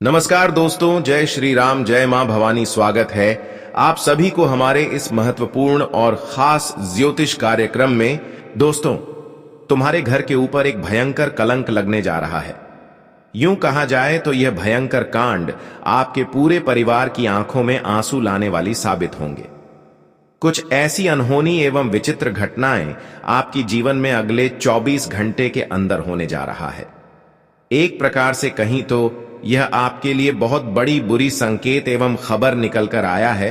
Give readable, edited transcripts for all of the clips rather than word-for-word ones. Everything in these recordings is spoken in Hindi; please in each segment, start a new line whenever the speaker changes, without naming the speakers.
नमस्कार दोस्तों, जय श्री राम, जय मां भवानी। स्वागत है आप सभी को हमारे इस महत्वपूर्ण और खास ज्योतिष कार्यक्रम में। दोस्तों, तुम्हारे घर के ऊपर एक भयंकर कलंक लगने जा रहा है। यूं कहा जाए तो यह भयंकर कांड आपके पूरे परिवार की आंखों में आंसू लाने वाली साबित होंगे। कुछ ऐसी अनहोनी एवं विचित्र घटनाएं आपकी जीवन में अगले 24 घंटे के अंदर होने जा रहा है। एक प्रकार से कहीं तो यह आपके लिए बहुत बड़ी बुरी संकेत एवं खबर निकल कर आया है।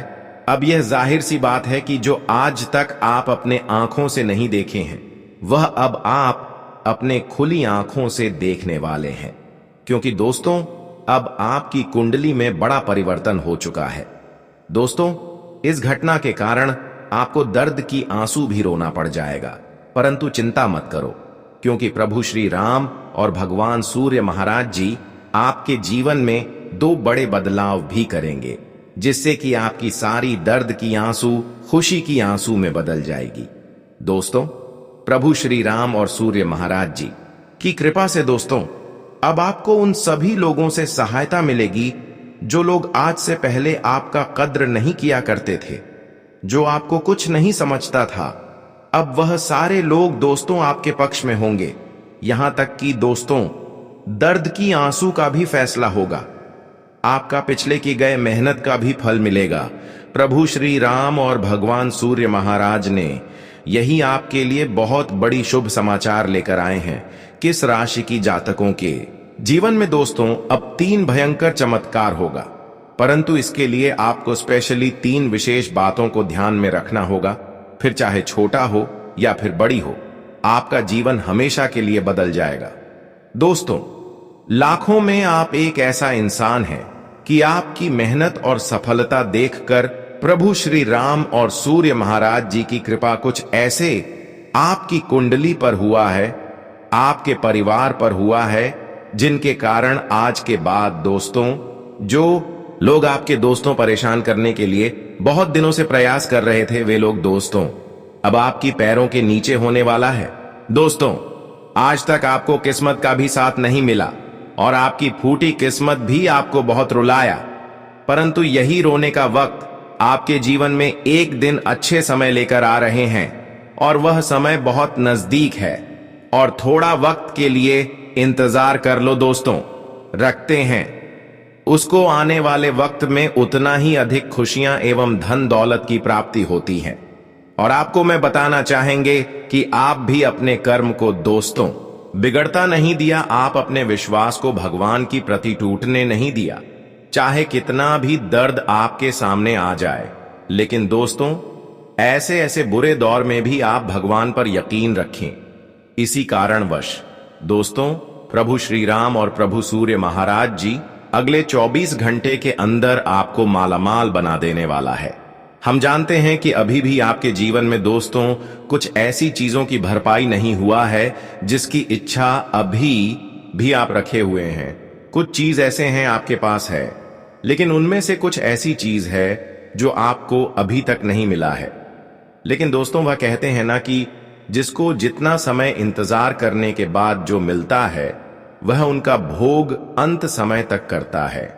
अब यह जाहिर सी बात है कि जो आज तक आप अपने आंखों से नहीं देखे हैं, वह अब आप अपने खुली आंखों से देखने वाले हैं। क्योंकि दोस्तों, अब आपकी कुंडली में बड़ा परिवर्तन हो चुका है। दोस्तों, इस घटना के कारण आपको दर्द की आंसू भी रोना पड़ जाएगा, परंतु चिंता मत करो, क्योंकि प्रभु श्री राम और भगवान सूर्य महाराज जी आपके जीवन में दो बड़े बदलाव भी करेंगे, जिससे कि आपकी सारी दर्द की आंसू खुशी की आंसू में बदल जाएगी। दोस्तों, प्रभु श्री राम और सूर्य महाराज जी की कृपा से दोस्तों, अब आपको उन सभी लोगों से सहायता मिलेगी जो लोग आज से पहले आपका कद्र नहीं किया करते थे, जो आपको कुछ नहीं समझता था। अब वह सारे लोग दोस्तों आपके पक्ष में होंगे। यहां तक कि दोस्तों, दर्द की आंसू का भी फैसला होगा। आपका पिछले की गए मेहनत का भी फल मिलेगा। प्रभु श्री राम और भगवान सूर्य महाराज ने यही आपके लिए बहुत बड़ी शुभ समाचार लेकर आए हैं। किस राशि की जातकों के जीवन में दोस्तों अब 3 भयंकर चमत्कार होगा, परंतु इसके लिए आपको स्पेशली 3 विशेष बातों को ध्यान में रखना होगा। फिर चाहे छोटा हो या फिर बड़ी हो, आपका जीवन हमेशा के लिए बदल जाएगा। दोस्तों, लाखों में आप एक ऐसा इंसान हैं कि आपकी मेहनत और सफलता देखकर प्रभु श्री राम और सूर्य महाराज जी की कृपा कुछ ऐसे आपकी कुंडली पर हुआ है, आपके परिवार पर हुआ है, जिनके कारण आज के बाद दोस्तों, जो लोग आपके दोस्तों परेशान करने के लिए बहुत दिनों से प्रयास कर रहे थे, वे लोग दोस्तों अब आपकी पैरों के नीचे होने वाला है। दोस्तों, आज तक आपको किस्मत का भी साथ नहीं मिला और आपकी फूटी किस्मत भी आपको बहुत रुलाया, परंतु यही रोने का वक्त आपके जीवन में एक दिन अच्छे समय लेकर आ रहे हैं और वह समय बहुत नजदीक है। और थोड़ा वक्त के लिए इंतजार कर लो दोस्तों, रखते हैं उसको। आने वाले वक्त में उतना ही अधिक खुशियां एवं धन दौलत की प्राप्ति होती है। और आपको मैं बताना चाहेंगे कि आप भी अपने कर्म को दोस्तों बिगड़ता नहीं दिया, आप अपने विश्वास को भगवान की प्रति टूटने नहीं दिया। चाहे कितना भी दर्द आपके सामने आ जाए, लेकिन दोस्तों ऐसे ऐसे बुरे दौर में भी आप भगवान पर यकीन रखें। इसी कारणवश दोस्तों, प्रभु श्री राम और प्रभु सूर्य महाराज जी अगले 24 घंटे के अंदर आपको मालामाल बना देने वाला है। हम जानते हैं कि अभी भी आपके जीवन में दोस्तों कुछ ऐसी चीजों की भरपाई नहीं हुआ है जिसकी इच्छा अभी भी आप रखे हुए हैं। कुछ चीज ऐसे हैं आपके पास है, लेकिन उनमें से कुछ ऐसी चीज है जो आपको अभी तक नहीं मिला है। लेकिन दोस्तों, वह कहते हैं ना कि जिसको जितना समय इंतजार करने के बाद जो मिलता है, वह उनका भोग अंत समय तक करता है।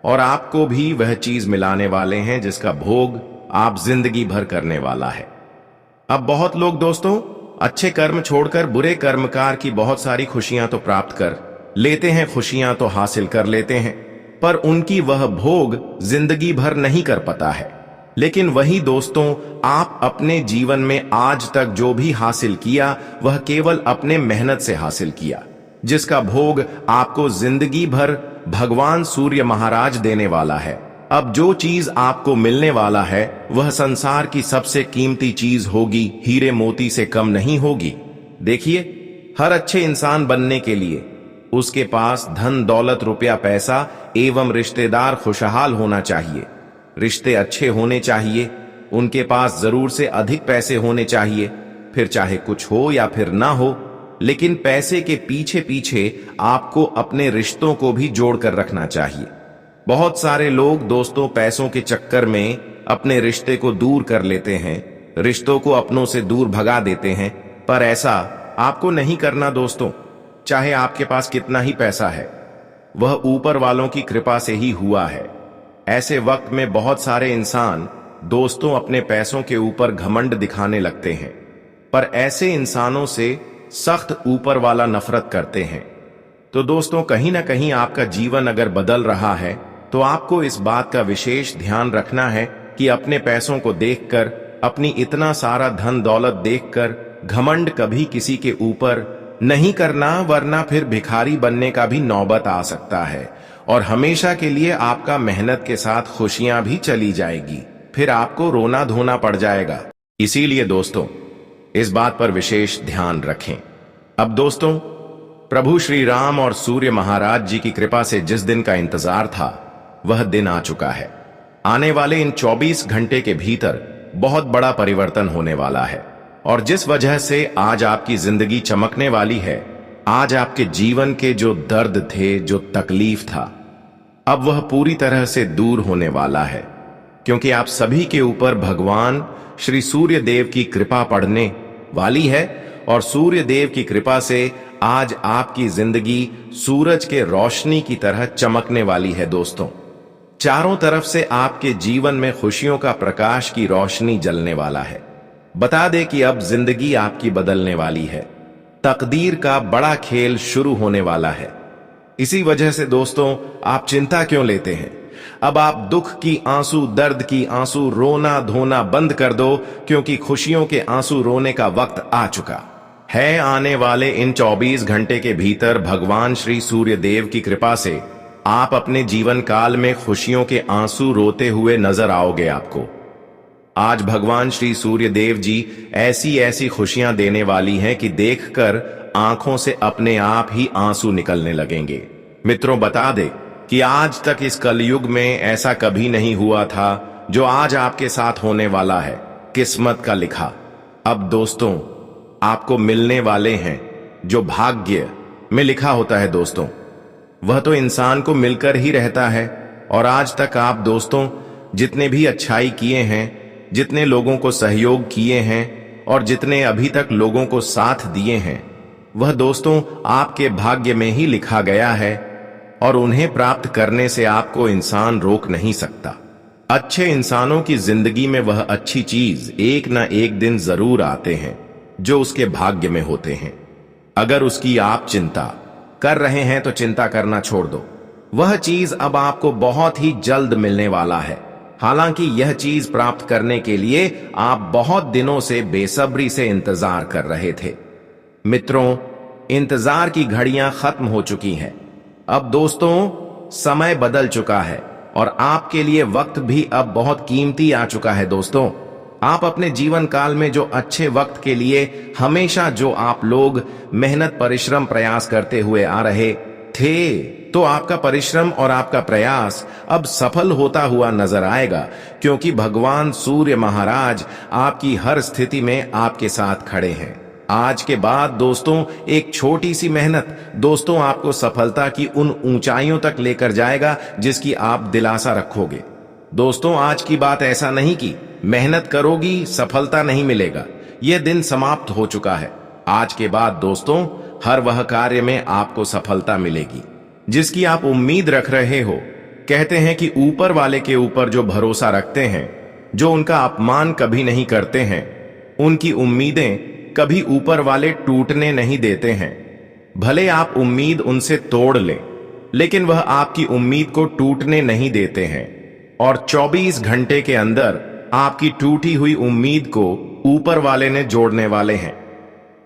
और आपको भी वह चीज मिलाने वाले हैं जिसका भोग आप जिंदगी भर करने वाला है। अब बहुत लोग दोस्तों अच्छे कर्म छोड़कर बुरे कर्मकार की बहुत सारी खुशियां तो प्राप्त कर लेते हैं, खुशियां तो हासिल कर लेते हैं, पर उनकी वह भोग जिंदगी भर नहीं कर पाता है। लेकिन वही दोस्तों, आप अपने जीवन में आज तक जो भी हासिल किया, वह केवल अपने मेहनत से हासिल किया, जिसका भोग आपको जिंदगी भर भगवान सूर्य महाराज देने वाला है। अब जो चीज आपको मिलने वाला है, वह संसार की सबसे कीमती चीज होगी, हीरे मोती से कम नहीं होगी। देखिए, हर अच्छे इंसान बनने के लिए उसके पास धन दौलत रुपया पैसा एवं रिश्तेदार खुशहाल होना चाहिए। रिश्ते अच्छे होने चाहिए, उनके पास जरूर से अधिक पैसे होने चाहिए। फिर चाहे कुछ हो या फिर ना हो, लेकिन पैसे के पीछे पीछे आपको अपने रिश्तों को भी जोड़कर रखना चाहिए। बहुत सारे लोग दोस्तों पैसों के चक्कर में अपने रिश्ते को दूर कर लेते हैं, रिश्तों को अपनों से दूर भगा देते हैं, पर ऐसा आपको नहीं करना दोस्तों। चाहे आपके पास कितना ही पैसा है, वह ऊपर वालों की कृपा से ही हुआ है। ऐसे वक्त में बहुत सारे इंसान दोस्तों अपने पैसों के ऊपर घमंड दिखाने लगते हैं, पर ऐसे इंसानों से सख्त ऊपर वाला नफरत करते हैं। तो दोस्तों, कहीं ना कहीं आपका जीवन अगर बदल रहा है तो आपको इस बात का विशेष ध्यान रखना है कि अपने पैसों को देखकर, अपनी इतना सारा धन दौलत देखकर घमंड कभी किसी के ऊपर नहीं करना, वरना फिर भिखारी बनने का भी नौबत आ सकता है और हमेशा के लिए आपका मेहनत के साथ खुशियां भी चली जाएगी, फिर आपको रोना धोना पड़ जाएगा। इसीलिए दोस्तों, इस बात पर विशेष ध्यान रखें। अब दोस्तों, प्रभु श्री राम और सूर्य महाराज जी की कृपा से जिस दिन का इंतजार था वह दिन आ चुका है। आने वाले इन 24 घंटे के भीतर बहुत बड़ा परिवर्तन होने वाला है और जिस वजह से आज आपकी जिंदगी चमकने वाली है, आज आपके जीवन के जो दर्द थे, जो तकलीफ था, अब वह पूरी तरह से दूर होने वाला है, क्योंकि आप सभी के ऊपर भगवान श्री सूर्य देव की कृपा पड़ने वाली है और सूर्य देव की कृपा से आज आपकी जिंदगी सूरज के रोशनी की तरह चमकने वाली है। दोस्तों, चारों तरफ से आपके जीवन में खुशियों का प्रकाश की रोशनी जलने वाला है। बता दे कि अब जिंदगी आपकी बदलने वाली है, तकदीर का बड़ा खेल शुरू होने वाला है। इसी वजह से दोस्तों, आप चिंता क्यों लेते हैं? अब आप दुख की आंसू, दर्द की आंसू, रोना धोना बंद कर दो, क्योंकि खुशियों के आंसू रोने का वक्त आ चुका है। आने वाले इन 24 घंटे के भीतर भगवान श्री सूर्य देव की कृपा से आप अपने जीवन काल में खुशियों के आंसू रोते हुए नजर आओगे। आपको आज भगवान श्री सूर्य देव जी ऐसी ऐसी खुशियां देने वाली हैं कि देखकर आंखों से अपने आप ही आंसू निकलने लगेंगे। मित्रों, बता दे कि आज तक इस कलयुग में ऐसा कभी नहीं हुआ था जो आज आपके साथ होने वाला है, किस्मत का लिखा। अब दोस्तों, आपको मिलने वाले हैं जो भाग्य में लिखा होता है। दोस्तों, वह तो इंसान को मिलकर ही रहता है और आज तक आप दोस्तों जितने भी अच्छाई किए हैं, जितने लोगों को सहयोग किए हैं और जितने अभी तक लोगों को साथ दिए हैं, वह दोस्तों आपके भाग्य में ही लिखा गया है और उन्हें प्राप्त करने से आपको इंसान रोक नहीं सकता। अच्छे इंसानों की जिंदगी में वह अच्छी चीज एक ना एक दिन जरूर आते हैं जो उसके भाग्य में होते हैं। अगर उसकी आप चिंता कर रहे हैं तो चिंता करना छोड़ दो, वह चीज अब आपको बहुत ही जल्द मिलने वाला है। हालांकि यह चीज प्राप्त करने के लिए आप बहुत दिनों से बेसब्री से इंतजार कर रहे थे। मित्रों, इंतजार की घड़ियां खत्म हो चुकी हैं। अब दोस्तों, समय बदल चुका है और आपके लिए वक्त भी अब बहुत कीमती आ चुका है। दोस्तों, आप अपने जीवन काल में जो अच्छे वक्त के लिए हमेशा जो आप लोग मेहनत, परिश्रम, प्रयास करते हुए आ रहे थे, तो आपका परिश्रम और आपका प्रयास अब सफल होता हुआ नजर आएगा, क्योंकि भगवान सूर्य महाराज आपकी हर स्थिति में आपके साथ खड़े हैं। आज के बाद दोस्तों, एक छोटी सी मेहनत दोस्तों आपको सफलता की उन ऊंचाइयों तक लेकर जाएगा जिसकी आप दिलासा रखोगे। दोस्तों, आज की बात ऐसा नहीं कि मेहनत करोगी सफलता नहीं मिलेगा, यह दिन समाप्त हो चुका है। आज के बाद दोस्तों हर वह कार्य में आपको सफलता मिलेगी जिसकी आप उम्मीद रख रहे हो। कहते हैं कि ऊपर वाले के ऊपर जो भरोसा रखते हैं, जो उनका अपमान कभी नहीं करते हैं, उनकी उम्मीदें कभी ऊपर वाले टूटने नहीं देते हैं। भले आप उम्मीद उनसे तोड़ लें, लेकिन वह आपकी उम्मीद को टूटने नहीं देते हैं और 24 घंटे के अंदर आपकी टूटी हुई उम्मीद को ऊपर वाले ने जोड़ने वाले हैं।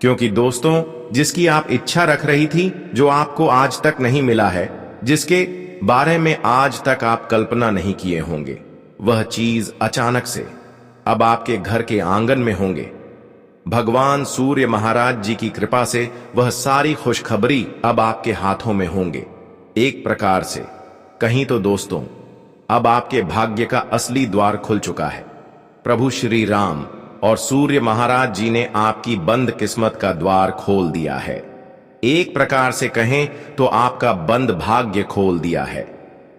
क्योंकि दोस्तों, जिसकी आप इच्छा रख रही थी, जो आपको आज तक नहीं मिला है, जिसके बारे में आज तक आप कल्पना नहीं किए होंगे, वह चीज अचानक से अब आपके घर के आंगन में होंगे। भगवान सूर्य महाराज जी की कृपा से वह सारी खुशखबरी अब आपके हाथों में होंगे। एक प्रकार से कहीं तो दोस्तों, अब आपके भाग्य का असली द्वार खुल चुका है। प्रभु श्री राम और सूर्य महाराज जी ने आपकी बंद किस्मत का द्वार खोल दिया है। एक प्रकार से कहें तो आपका बंद भाग्य खोल दिया है,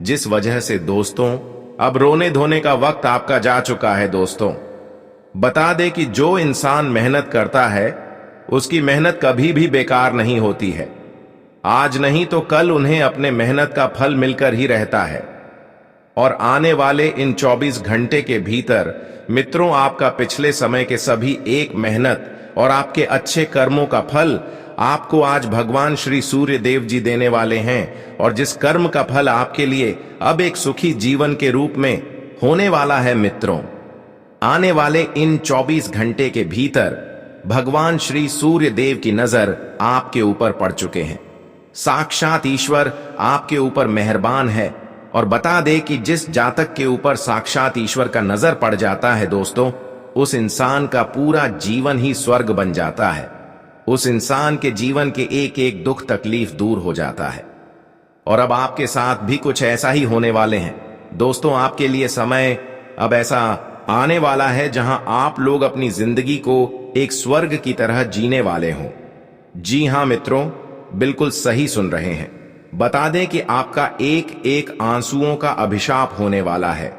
जिस वजह से दोस्तों अब रोने धोने का वक्त आपका जा चुका है। दोस्तों, बता दे कि जो इंसान मेहनत करता है उसकी मेहनत कभी भी बेकार नहीं होती है। आज नहीं तो कल उन्हें अपने मेहनत का फल मिलकर ही रहता है। और आने वाले इन 24 घंटे के भीतर मित्रों, आपका पिछले समय के सभी एक मेहनत और आपके अच्छे कर्मों का फल आपको आज भगवान श्री सूर्य देव जी देने वाले हैं। और जिस कर्म का फल आपके लिए अब एक सुखी जीवन के रूप में होने वाला है मित्रों, आने वाले इन 24 घंटे के भीतर भगवान श्री सूर्य देव की नजर आपके ऊपर पड़ चुके हैं। साक्षात ईश्वर आपके ऊपर मेहरबान है। और बता दे कि जिस जातक के ऊपर साक्षात ईश्वर का नजर पड़ जाता है दोस्तों, उस इंसान का पूरा जीवन ही स्वर्ग बन जाता है। उस इंसान के जीवन के एक एक दुख तकलीफ दूर हो जाता है। और अब आपके साथ भी कुछ ऐसा ही होने वाले हैं दोस्तों। आपके लिए समय अब ऐसा आने वाला है जहां आप लोग अपनी जिंदगी को एक स्वर्ग की तरह जीने वाले हों। जी हां मित्रों, बिल्कुल सही सुन रहे हैं। बता दें कि आपका एक एक आंसुओं का अभिशाप होने वाला है।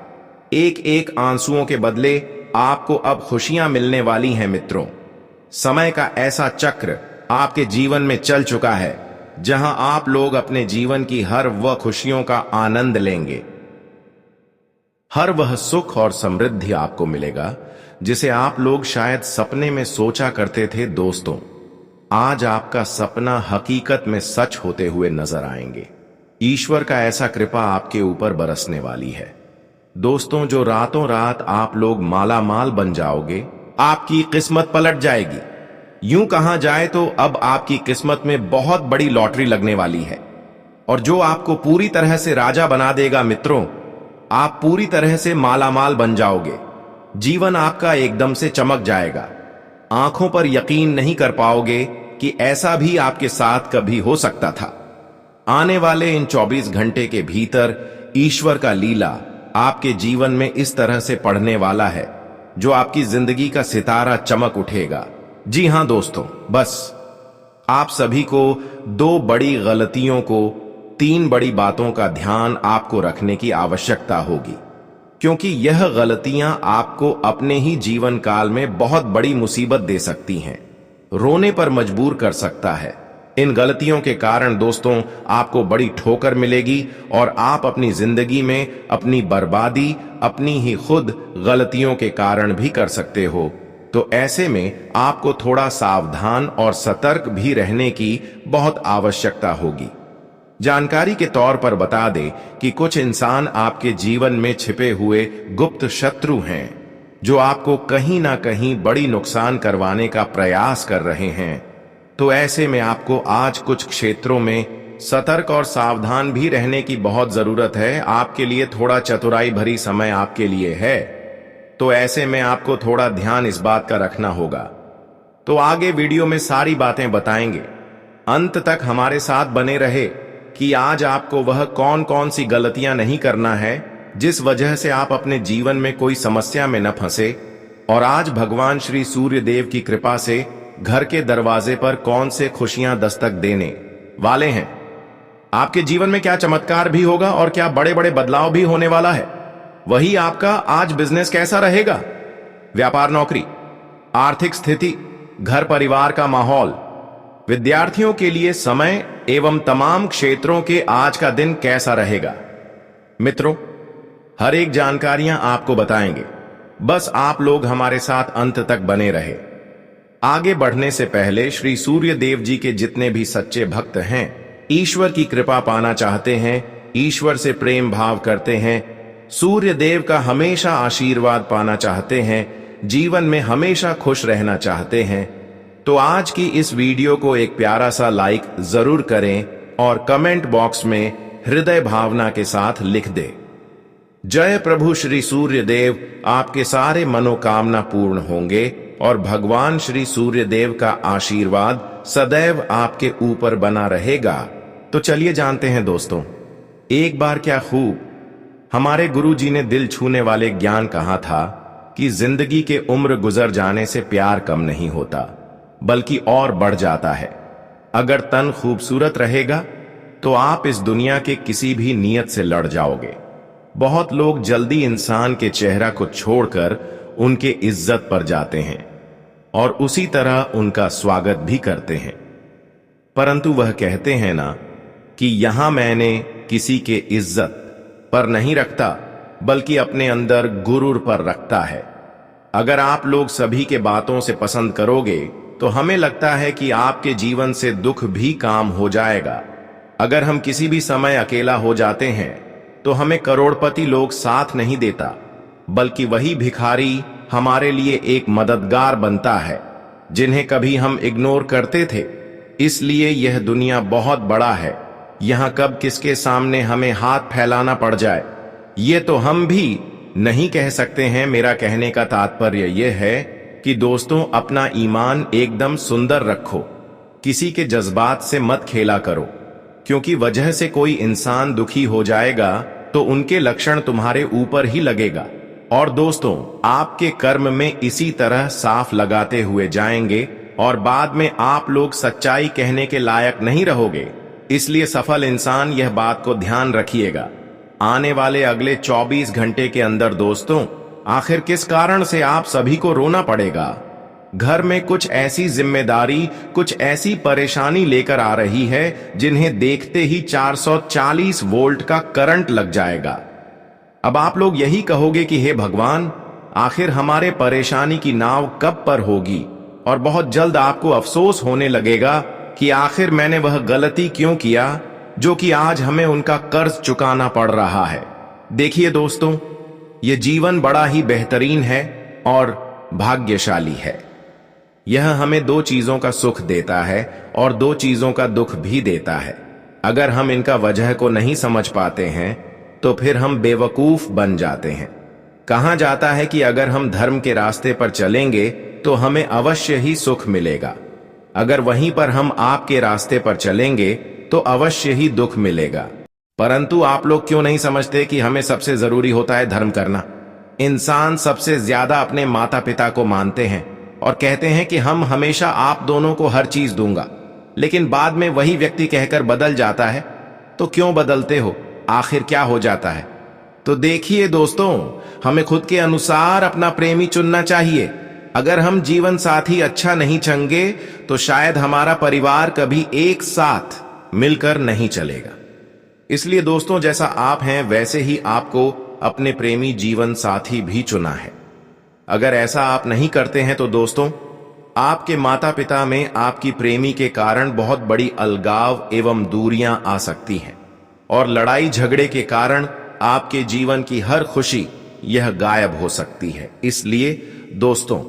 एक एक आंसुओं के बदले आपको अब खुशियां मिलने वाली हैं मित्रों। समय का ऐसा चक्र आपके जीवन में चल चुका है जहां आप लोग अपने जीवन की हर वह खुशियों का आनंद लेंगे। हर वह सुख और समृद्धि आपको मिलेगा जिसे आप लोग शायद सपने में सोचा करते थे दोस्तों। आज आपका सपना हकीकत में सच होते हुए नजर आएंगे। ईश्वर का ऐसा कृपा आपके ऊपर बरसने वाली है दोस्तों, जो रातों रात आप लोग माला माल बन जाओगे। आपकी किस्मत पलट जाएगी। यूं कहा जाए तो अब आपकी किस्मत में बहुत बड़ी लॉटरी लगने वाली है और जो आपको पूरी तरह से राजा बना देगा मित्रों। आप पूरी तरह से माला माल बन जाओगे। जीवन आपका एकदम से चमक जाएगा। आंखों पर यकीन नहीं कर पाओगे कि ऐसा भी आपके साथ कभी हो सकता था। आने वाले इन 24 घंटे के भीतर ईश्वर का लीला आपके जीवन में इस तरह से पड़ने वाला है जो आपकी जिंदगी का सितारा चमक उठेगा। जी हां दोस्तों, बस आप सभी को 2 बड़ी गलतियों को 3 बड़ी बातों का ध्यान आपको रखने की आवश्यकता होगी, क्योंकि यह गलतियां आपको अपने ही जीवन काल में बहुत बड़ी मुसीबत दे सकती हैं, रोने पर मजबूर कर सकता है। इन गलतियों के कारण दोस्तों आपको बड़ी ठोकर मिलेगी और आप अपनी जिंदगी में अपनी बर्बादी अपनी ही खुद गलतियों के कारण भी कर सकते हो। तो ऐसे में आपको थोड़ा सावधान और सतर्क भी रहने की बहुत आवश्यकता होगी। जानकारी के तौर पर बता दें कि कुछ इंसान आपके जीवन में छिपे हुए गुप्त शत्रु हैं जो आपको कहीं ना कहीं बड़ी नुकसान करवाने का प्रयास कर रहे हैं। तो ऐसे में आपको आज कुछ क्षेत्रों में सतर्क और सावधान भी रहने की बहुत जरूरत है। आपके लिए थोड़ा चतुराई भरी समय आपके लिए है, तो ऐसे में आपको थोड़ा ध्यान इस बात का रखना होगा। तो आगे वीडियो में सारी बातें बताएंगे, अंत तक हमारे साथ बने रहे कि आज आपको वह कौन कौन सी गलतियां नहीं करना है जिस वजह से आप अपने जीवन में कोई समस्या में न फंसे। और आज भगवान श्री सूर्य देव की कृपा से घर के दरवाजे पर कौन से खुशियां दस्तक देने वाले हैं। आपके जीवन में क्या चमत्कार भी होगा और क्या बड़े बड़े बदलाव भी होने वाला है। वही आपका आज बिजनेस कैसा रहेगा, व्यापार नौकरी, आर्थिक स्थिति, घर परिवार का माहौल, विद्यार्थियों के लिए समय एवं तमाम क्षेत्रों के आज का दिन कैसा रहेगा। मित्रों, हर एक जानकारियां आपको बताएंगे, बस आप लोग हमारे साथ अंत तक बने रहे। आगे बढ़ने से पहले श्री सूर्य देव जी के जितने भी सच्चे भक्त हैं, ईश्वर की कृपा पाना चाहते हैं, ईश्वर से प्रेम भाव करते हैं, सूर्य देव का हमेशा आशीर्वाद पाना चाहते हैं, जीवन में हमेशा खुश रहना चाहते हैं, तो आज की इस वीडियो को एक प्यारा सा लाइक जरूर करें और कमेंट बॉक्स में हृदय भावना के साथ लिख दे। जय प्रभु श्री सूर्य देव, आपके सारे मनोकामना पूर्ण होंगे और भगवान श्री सूर्य देव का आशीर्वाद सदैव आपके ऊपर बना रहेगा। तो चलिए जानते हैं दोस्तों, एक बार क्या खूब हमारे गुरु जी ने दिल छूने वाले ज्ञान कहा था कि जिंदगी के उम्र गुजर जाने से प्यार कम नहीं होता बल्कि और बढ़ जाता है। अगर तन खूबसूरत रहेगा तो आप इस दुनिया के किसी भी नियत से लड़ जाओगे। बहुत लोग जल्दी इंसान के चेहरा को छोड़कर उनके इज्जत पर जाते हैं और उसी तरह उनका स्वागत भी करते हैं। परंतु वह कहते हैं ना कि यहां मैंने किसी के इज्जत पर नहीं रखता, बल्कि अपने अंदर गुरूर पर रखता है। अगर आप लोग सभी के बातों से पसंद करोगे तो हमें लगता है कि आपके जीवन से दुख भी काम हो जाएगा। अगर हम किसी भी समय अकेला हो जाते हैं तो हमें करोड़पति लोग साथ नहीं देता, बल्कि वही भिखारी हमारे लिए एक मददगार बनता है जिन्हें कभी हम इग्नोर करते थे। इसलिए यह दुनिया बहुत बड़ा है, यहां कब किसके सामने हमें हाथ फैलाना पड़ जाए ये तो हम भी नहीं कह सकते हैं। मेरा कहने का तात्पर्य यह है कि दोस्तों, अपना ईमान एकदम सुंदर रखो, किसी के जज्बात से मत खेला करो, क्योंकि वजह से कोई इंसान दुखी हो जाएगा तो उनके लक्षण तुम्हारे ऊपर ही लगेगा। और दोस्तों, आपके कर्म में इसी तरह साफ लगाते हुए जाएंगे और बाद में आप लोग सच्चाई कहने के लायक नहीं रहोगे। इसलिए सफल इंसान यह बात को ध्यान रखिएगा। आने वाले अगले 24 घंटे के अंदर दोस्तों, आखिर किस कारण से आप सभी को रोना पड़ेगा? घर में कुछ ऐसी जिम्मेदारी, कुछ ऐसी परेशानी लेकर आ रही है जिन्हें देखते ही 440 वोल्ट का करंट लग जाएगा। अब आप लोग यही कहोगे कि हे भगवान, आखिर हमारे परेशानी की नाव कब पर होगी? और बहुत जल्द आपको अफसोस होने लगेगा कि आखिर मैंने वह गलती क्यों किया जो कि आज हमें उनका कर्ज चुकाना पड़ रहा है। देखिए दोस्तों, यह जीवन बड़ा ही बेहतरीन है और भाग्यशाली है। यह हमें दो चीजों का सुख देता है और दो चीजों का दुख भी देता है। अगर हम इनका वजह को नहीं समझ पाते हैं तो फिर हम बेवकूफ बन जाते हैं। कहा जाता है कि अगर हम धर्म के रास्ते पर चलेंगे तो हमें अवश्य ही सुख मिलेगा, अगर वहीं पर हम आपके रास्ते पर चलेंगे तो अवश्य ही दुख मिलेगा। परंतु आप लोग क्यों नहीं समझते कि हमें सबसे जरूरी होता है धर्म करना? इंसान सबसे ज्यादा अपने माता पिता को मानते हैं और कहते हैं कि हम हमेशा आप दोनों को हर चीज दूंगा, लेकिन बाद में वही व्यक्ति कहकर बदल जाता है। तो क्यों बदलते हो? आखिर क्या हो जाता है? तो देखिए दोस्तों, हमें खुद के अनुसार अपना प्रेमी चुनना चाहिए। अगर हम जीवन साथी अच्छा नहीं चुनेंगे तो शायद हमारा परिवार कभी एक साथ मिलकर नहीं चलेगा। इसलिए दोस्तों, जैसा आप हैं वैसे ही आपको अपने प्रेमी जीवन साथी भी चुना है। अगर ऐसा आप नहीं करते हैं तो दोस्तों, आपके माता पिता में आपकी प्रेमी के कारण बहुत बड़ी अलगाव एवं दूरियां आ सकती हैं और लड़ाई झगड़े के कारण आपके जीवन की हर खुशी यह गायब हो सकती है। इसलिए दोस्तों,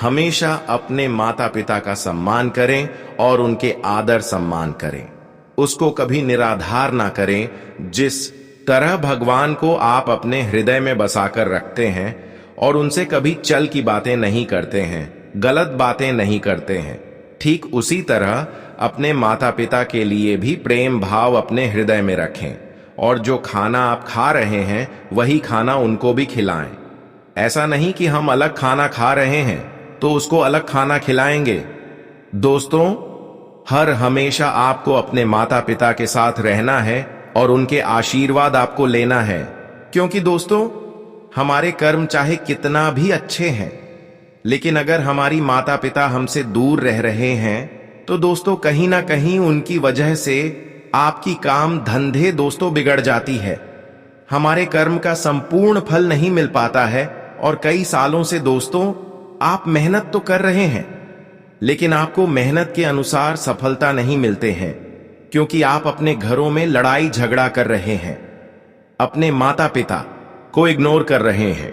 हमेशा अपने माता पिता का सम्मान करें और उनके आदर सम्मान करें। उसको कभी निराधार ना करें। जिस तरह भगवान को आप अपने हृदय में बसाकर रखते हैं और उनसे कभी चल की बातें नहीं करते हैं, गलत बातें नहीं करते हैं, ठीक उसी तरह अपने माता पिता के लिए भी प्रेम भाव अपने हृदय में रखें और जो खाना आप खा रहे हैं वही खाना उनको भी खिलाएं। ऐसा नहीं कि हम अलग खाना खा रहे हैं तो उसको अलग खाना खिलाएंगे। दोस्तों, हर हमेशा आपको अपने माता पिता के साथ रहना है और उनके आशीर्वाद आपको लेना है, क्योंकि दोस्तों, हमारे कर्म चाहे कितना भी अच्छे हैं, लेकिन अगर हमारी माता पिता हमसे दूर रह रहे हैं तो दोस्तों कहीं ना कहीं उनकी वजह से आपकी काम धंधे दोस्तों बिगड़ जाती है। हमारे कर्म का संपूर्ण फल नहीं मिल पाता है और कई सालों से दोस्तों आप मेहनत तो कर रहे हैं, लेकिन आपको मेहनत के अनुसार सफलता नहीं मिलते हैं, क्योंकि आप अपने घरों में लड़ाई झगड़ा कर रहे हैं, अपने माता पिता को इग्नोर कर रहे हैं।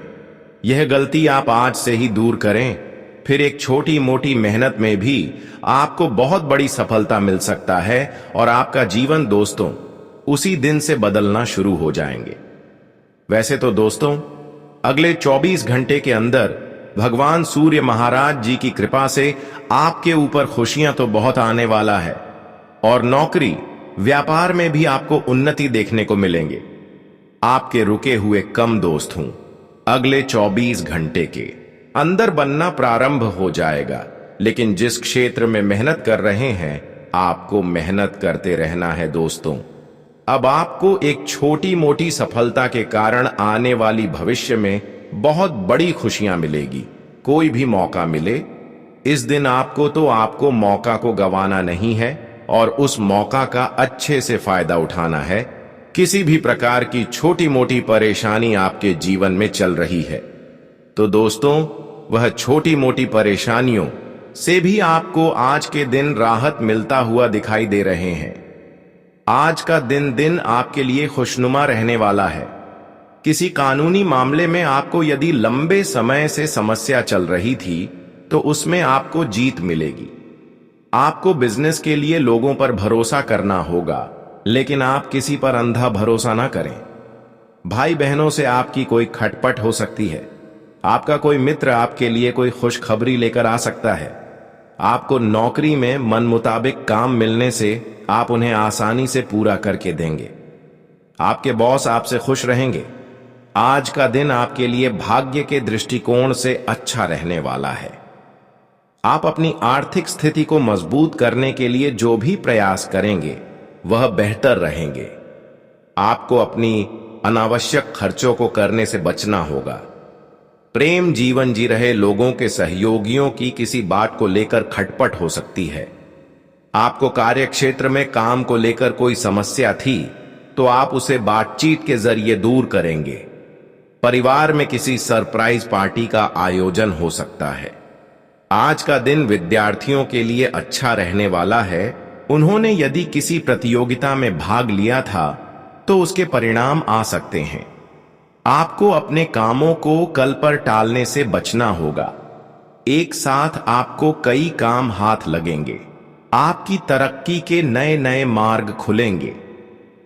यह गलती आप आज से ही दूर करें, फिर एक छोटी मोटी मेहनत में भी आपको बहुत बड़ी सफलता मिल सकता है और आपका जीवन दोस्तों उसी दिन से बदलना शुरू हो जाएंगे। वैसे तो दोस्तों, अगले 24 घंटे के अंदर भगवान सूर्य महाराज जी की कृपा से आपके ऊपर खुशियां तो बहुत आने वाला है और नौकरी व्यापार में भी आपको उन्नति देखने को मिलेंगे। आपके रुके हुए कम दोस्त हूं अगले 24 घंटे के अंदर बनना प्रारंभ हो जाएगा, लेकिन जिस क्षेत्र में मेहनत कर रहे हैं आपको मेहनत करते रहना है दोस्तों। अब आपको एक छोटी मोटी सफलता के कारण आने वाली भविष्य में बहुत बड़ी खुशियां मिलेगी। कोई भी मौका मिले, इस दिन आपको मौका को गंवाना नहीं है और उस मौका का अच्छे से फायदा उठाना है। किसी भी प्रकार की छोटी मोटी परेशानी आपके जीवन में चल रही है तो दोस्तों, वह छोटी मोटी परेशानियों से भी आपको आज के दिन राहत मिलता हुआ दिखाई दे रहे हैं। आज का दिन आपके लिए खुशनुमा रहने वाला है। किसी कानूनी मामले में आपको यदि लंबे समय से समस्या चल रही थी तो उसमें आपको जीत मिलेगी। आपको बिजनेस के लिए लोगों पर भरोसा करना होगा, लेकिन आप किसी पर अंधा भरोसा ना करें। भाई बहनों से आपकी कोई खटपट हो सकती है। आपका कोई मित्र आपके लिए कोई खुशखबरी लेकर आ सकता है। आपको नौकरी में मन मुताबिक काम मिलने से आप उन्हें आसानी से पूरा करके देंगे। आपके बॉस आपसे खुश रहेंगे। आज का दिन आपके लिए भाग्य के दृष्टिकोण से अच्छा रहने वाला है। आप अपनी आर्थिक स्थिति को मजबूत करने के लिए जो भी प्रयास करेंगे वह बेहतर रहेंगे। आपको अपनी अनावश्यक खर्चों को करने से बचना होगा। प्रेम जीवन जी रहे लोगों के सहयोगियों की किसी बात को लेकर खटपट हो सकती है। आपको कार्यक्षेत्र में काम को लेकर कोई समस्या थी तो आप उसे बातचीत के जरिए दूर करेंगे। परिवार में किसी सरप्राइज पार्टी का आयोजन हो सकता है। आज का दिन विद्यार्थियों के लिए अच्छा रहने वाला है। उन्होंने यदि किसी प्रतियोगिता में भाग लिया था तो उसके परिणाम आ सकते हैं। आपको अपने कामों को कल पर टालने से बचना होगा। एक साथ आपको कई काम हाथ लगेंगे। आपकी तरक्की के नए नए मार्ग खुलेंगे।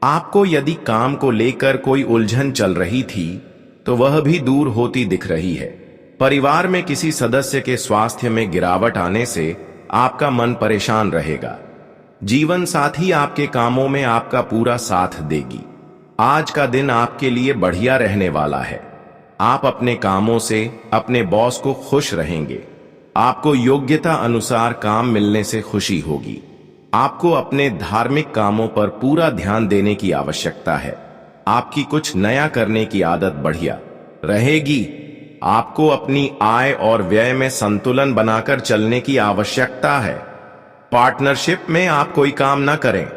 आपको यदि काम को लेकर कोई उलझन चल रही थी तो वह भी दूर होती दिख रही है। परिवार में किसी सदस्य के स्वास्थ्य में गिरावट आने से आपका मन परेशान रहेगा। जीवन साथी आपके कामों में आपका पूरा साथ देगी। आज का दिन आपके लिए बढ़िया रहने वाला है। आप अपने कामों से अपने बॉस को खुश रहेंगे। आपको योग्यता अनुसार काम मिलने से खुशी होगी। आपको अपने धार्मिक कामों पर पूरा ध्यान देने की आवश्यकता है। आपकी कुछ नया करने की आदत बढ़िया रहेगी। आपको अपनी आय और व्यय में संतुलन बनाकर चलने की आवश्यकता है। पार्टनरशिप में आप कोई काम ना करें।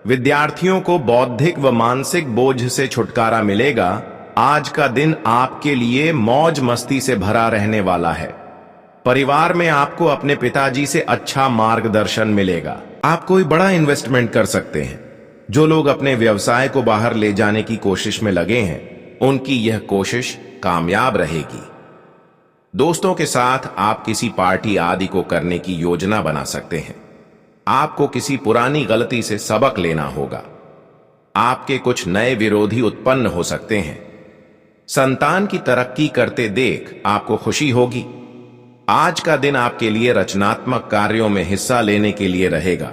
विद्यार्थियों को बौद्धिक व मानसिक बोझ से छुटकारा मिलेगा। आज का दिन आपके लिए मौज मस्ती से भरा रहने वाला है। परिवार में आपको अपने पिताजी से अच्छा मार्गदर्शन मिलेगा। आप कोई बड़ा इन्वेस्टमेंट कर सकते हैं। जो लोग अपने व्यवसाय को बाहर ले जाने की कोशिश में लगे हैं, उनकी यह कोशिश कामयाब रहेगी। दोस्तों के साथ आप किसी पार्टी आदि को करने की योजना बना सकते हैं। आपको किसी पुरानी गलती से सबक लेना होगा। आपके कुछ नए विरोधी उत्पन्न हो सकते हैं। संतान की तरक्की करते देख आपको खुशी होगी। आज का दिन आपके लिए रचनात्मक कार्यों में हिस्सा लेने के लिए रहेगा।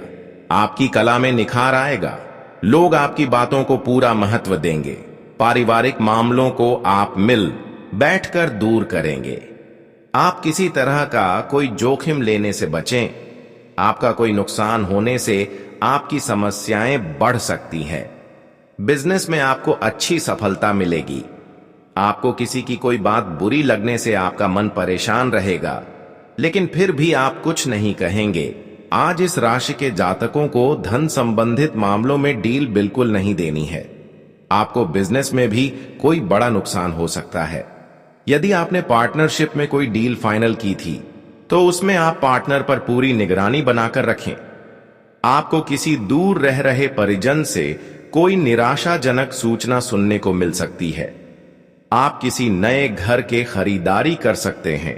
आपकी कला में निखार आएगा। लोग आपकी बातों को पूरा महत्व देंगे। पारिवारिक मामलों को आप मिल बैठकर दूर करेंगे। आप किसी तरह का कोई जोखिम लेने से बचें। आपका कोई नुकसान होने से आपकी समस्याएं बढ़ सकती हैं। बिजनेस में आपको अच्छी सफलता मिलेगी। आपको किसी की कोई बात बुरी लगने से आपका मन परेशान रहेगा, लेकिन फिर भी आप कुछ नहीं कहेंगे। आज इस राशि के जातकों को धन संबंधित मामलों में डील बिल्कुल नहीं देनी है। आपको बिजनेस में भी कोई बड़ा नुकसान हो सकता है। यदि आपने पार्टनरशिप में कोई डील फाइनल की थी तो उसमें आप पार्टनर पर पूरी निगरानी बनाकर रखें। आपको किसी दूर रह रहे परिजन से कोई निराशाजनक सूचना सुनने को मिल सकती है। आप किसी नए घर के खरीदारी कर सकते हैं।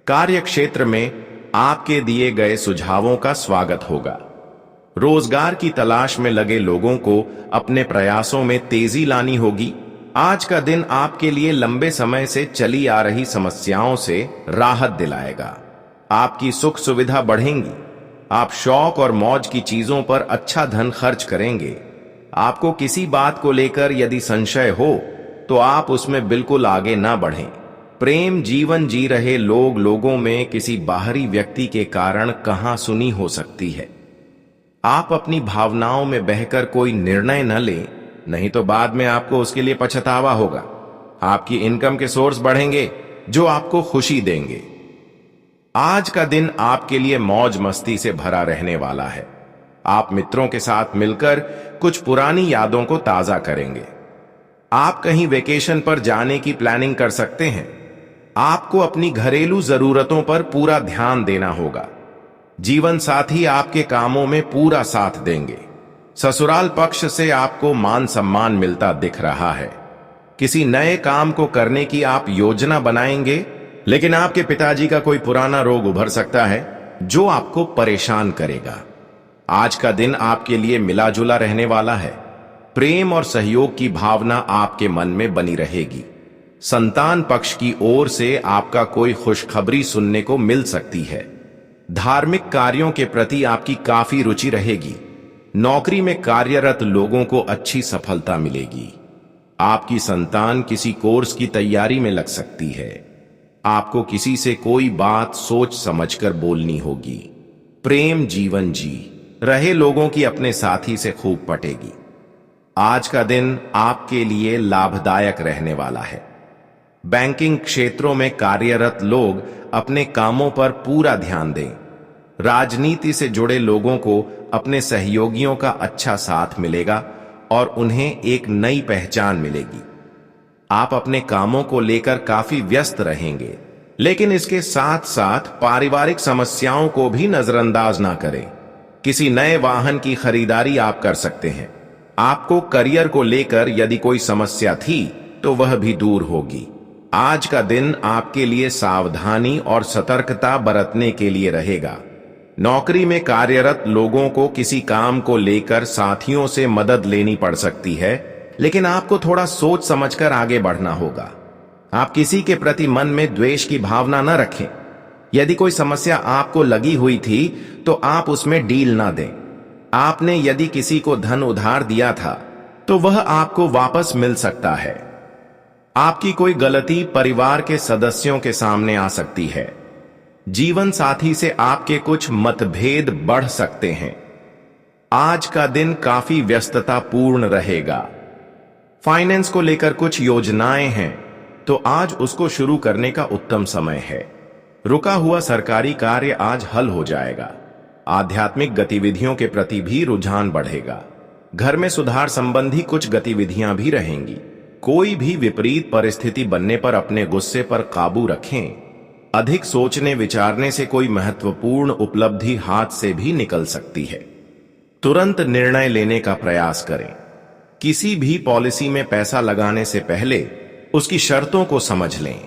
कार्य क्षेत्र में आपके दिए गए सुझावों का स्वागत होगा। रोजगार की तलाश में लगे लोगों को अपने प्रयासों में तेजी लानी होगी। आज का दिन आपके लिए लंबे समय से चली आ रही समस्याओं से राहत दिलाएगा। आपकी सुख सुविधा बढ़ेंगी। आप शौक और मौज की चीजों पर अच्छा धन खर्च करेंगे। आपको किसी बात को लेकर यदि संशय हो तो आप उसमें बिल्कुल आगे ना बढ़ें। प्रेम जीवन जी रहे लोगों में किसी बाहरी व्यक्ति के कारण कहां सुनी हो सकती है। आप अपनी भावनाओं में बहकर कोई निर्णय न लें, नहीं तो बाद में आपको उसके लिए पछतावा होगा। आपकी इनकम के सोर्स बढ़ेंगे जो आपको खुशी देंगे। आज का दिन आपके लिए मौज मस्ती से भरा रहने वाला है। आप मित्रों के साथ मिलकर कुछ पुरानी यादों को ताजा करेंगे। आप कहीं वेकेशन पर जाने की प्लानिंग कर सकते हैं। आपको अपनी घरेलू जरूरतों पर पूरा ध्यान देना होगा। जीवन साथी आपके कामों में पूरा साथ देंगे। ससुराल पक्ष से आपको मान सम्मान मिलता दिख रहा है। किसी नए काम को करने की आप योजना बनाएंगे, लेकिन आपके पिताजी का कोई पुराना रोग उभर सकता है जो आपको परेशान करेगा। आज का दिन आपके लिए मिला जुला रहने वाला है। प्रेम और सहयोग की भावना आपके मन में बनी रहेगी। संतान पक्ष की ओर से आपका कोई खुशखबरी सुनने को मिल सकती है। धार्मिक कार्यों के प्रति आपकी काफी रुचि रहेगी। नौकरी में कार्यरत लोगों को अच्छी सफलता मिलेगी। आपकी संतान किसी कोर्स की तैयारी में लग सकती है। आपको किसी से कोई बात सोच समझकर बोलनी होगी। प्रेम जीवन जी रहे लोगों की अपने साथी से खूब पटेगी। आज का दिन आपके लिए लाभदायक रहने वाला है। बैंकिंग क्षेत्रों में कार्यरत लोग अपने कामों पर पूरा ध्यान दें। राजनीति से जुड़े लोगों को अपने सहयोगियों का अच्छा साथ मिलेगा और उन्हें एक नई पहचान मिलेगी। आप अपने कामों को लेकर काफी व्यस्त रहेंगे, लेकिन इसके साथ साथ पारिवारिक समस्याओं को भी नजरअंदाज ना करें। किसी नए वाहन की खरीदारी आप कर सकते हैं। आपको करियर को लेकर यदि कोई समस्या थी तो वह भी दूर होगी। आज का दिन आपके लिए सावधानी और सतर्कता बरतने के लिए रहेगा। नौकरी में कार्यरत लोगों को किसी काम को लेकर साथियों से मदद लेनी पड़ सकती है, लेकिन आपको थोड़ा सोच समझकर आगे बढ़ना होगा। आप किसी के प्रति मन में द्वेष की भावना न रखें। यदि कोई समस्या आपको लगी हुई थी तो आप उसमें डील ना दें। आपने यदि किसी को धन उधार दिया था तो वह आपको वापस मिल सकता है। आपकी कोई गलती परिवार के सदस्यों के सामने आ सकती है। जीवन साथी से आपके कुछ मतभेद बढ़ सकते हैं। आज का दिन काफी व्यस्तता पूर्ण रहेगा। फाइनेंस को लेकर कुछ योजनाएं हैं तो आज उसको शुरू करने का उत्तम समय है। रुका हुआ सरकारी कार्य आज हल हो जाएगा। आध्यात्मिक गतिविधियों के प्रति भी रुझान बढ़ेगा। घर में सुधार संबंधी कुछ गतिविधियां भी रहेंगी। कोई भी विपरीत परिस्थिति बनने पर अपने गुस्से पर काबू रखें। अधिक सोचने विचारने से कोई महत्वपूर्ण उपलब्धि हाथ से भी निकल सकती है। तुरंत निर्णय लेने का प्रयास करें। किसी भी पॉलिसी में पैसा लगाने से पहले उसकी शर्तों को समझ लें।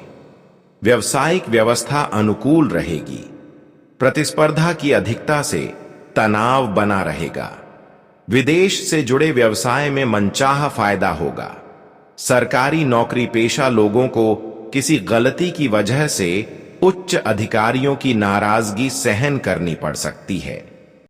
व्यवसायिक व्यवस्था अनुकूल रहेगी। प्रतिस्पर्धा की अधिकता से तनाव बना रहेगा। विदेश से जुड़े व्यवसाय में मनचाहा फायदा होगा। सरकारी नौकरी पेशा लोगों को किसी गलती की वजह से उच्च अधिकारियों की नाराजगी सहन करनी पड़ सकती है।